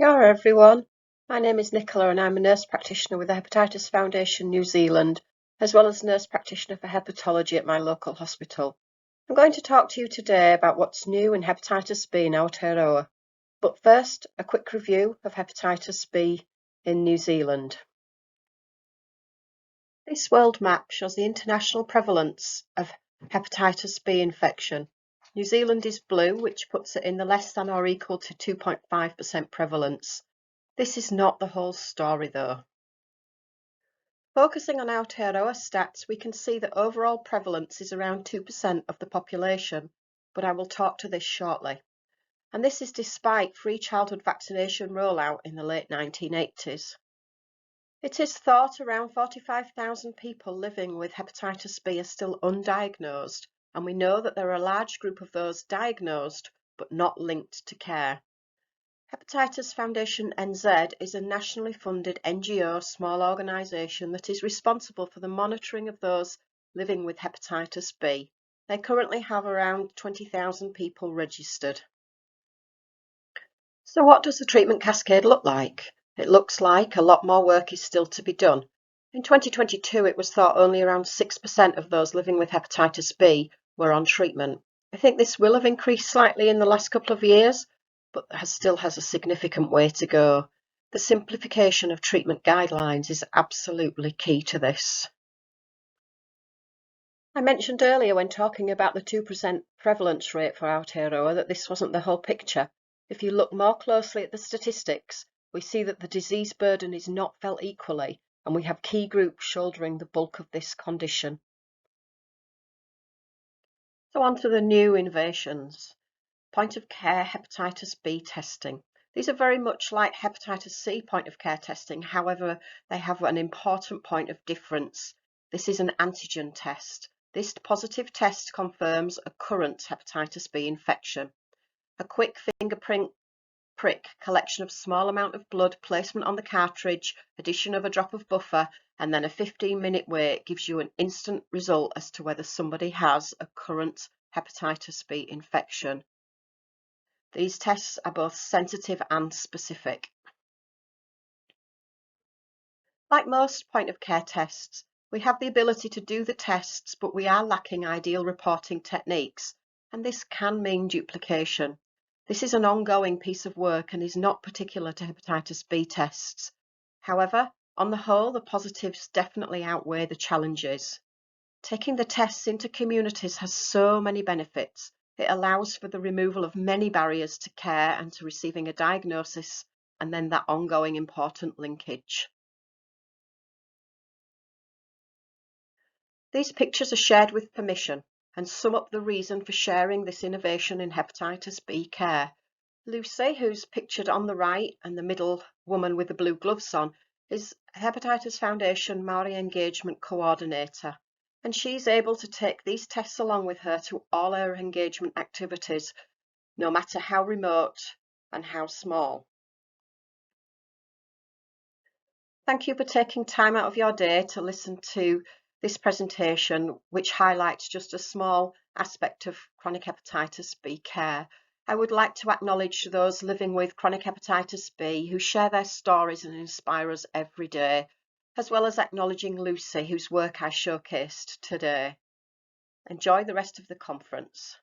Hello everyone, my name is Nicola and I'm a nurse practitioner with the Hepatitis Foundation New Zealand, as well as nurse practitioner for hepatology at my local hospital. I'm going to talk to you today about what's new in hepatitis B in Aotearoa. But first, a quick review of hepatitis B in New Zealand. This world map shows the international prevalence of hepatitis B infection. New Zealand is blue, which puts it in the less than or equal to 2.5% prevalence. This is not the whole story though. Focusing on Aotearoa stats, we can see that overall prevalence is around 2% of the population, but I will talk to this shortly. And this is despite free childhood vaccination rollout in the late 1980s. It is thought around 45,000 people living with hepatitis B are still undiagnosed, and we know that there are a large group of those diagnosed but not linked to care. Hepatitis Foundation NZ is a nationally funded NGO small organisation that is responsible for the monitoring of those living with hepatitis B. They currently have around 20,000 people registered. So what does the treatment cascade look like? It looks like a lot more work is still to be done. In 2022, it was thought only around 6% of those living with hepatitis B were on treatment. I think this will have increased slightly in the last couple of years, but still has a significant way to go. The simplification of treatment guidelines is absolutely key to this. I mentioned earlier when talking about the 2% prevalence rate for Aotearoa that this wasn't the whole picture. If you look more closely at the statistics, we see that the disease burden is not felt equally, and we have key groups shouldering the bulk of this condition. So on to the new innovations. Point of care hepatitis B testing. These are very much like hepatitis C point of care testing, however, they have an important point of difference. This is an antigen test. This positive test confirms a current hepatitis B infection. A quick fingerprint prick, collection of small amount of blood, placement on the cartridge, addition of a drop of buffer, and then a 15-minute wait gives you an instant result as to whether somebody has a current hepatitis B infection. These tests are both sensitive and specific. Like most point-of-care tests, we have the ability to do the tests, but we are lacking ideal reporting techniques, and this can mean duplication. This is an ongoing piece of work and is not particular to hepatitis B tests. However, on the whole, the positives definitely outweigh the challenges. Taking the tests into communities has so many benefits. It allows for the removal of many barriers to care and to receiving a diagnosis, and then that ongoing important linkage. These pictures are shared with permission and sum up the reason for sharing this innovation in hepatitis B care. Lucy, who's pictured on the right, and the middle woman with the blue gloves on, is Hepatitis Foundation Maori Engagement Coordinator, and she's able to take these tests along with her to all her engagement activities, no matter how remote and how small. Thank you for taking time out of your day to listen to this presentation, which highlights just a small aspect of chronic hepatitis B care. I would like to acknowledge those living with chronic hepatitis B who share their stories and inspire us every day, as well as acknowledging Lucy, whose work I showcased today. Enjoy the rest of the conference.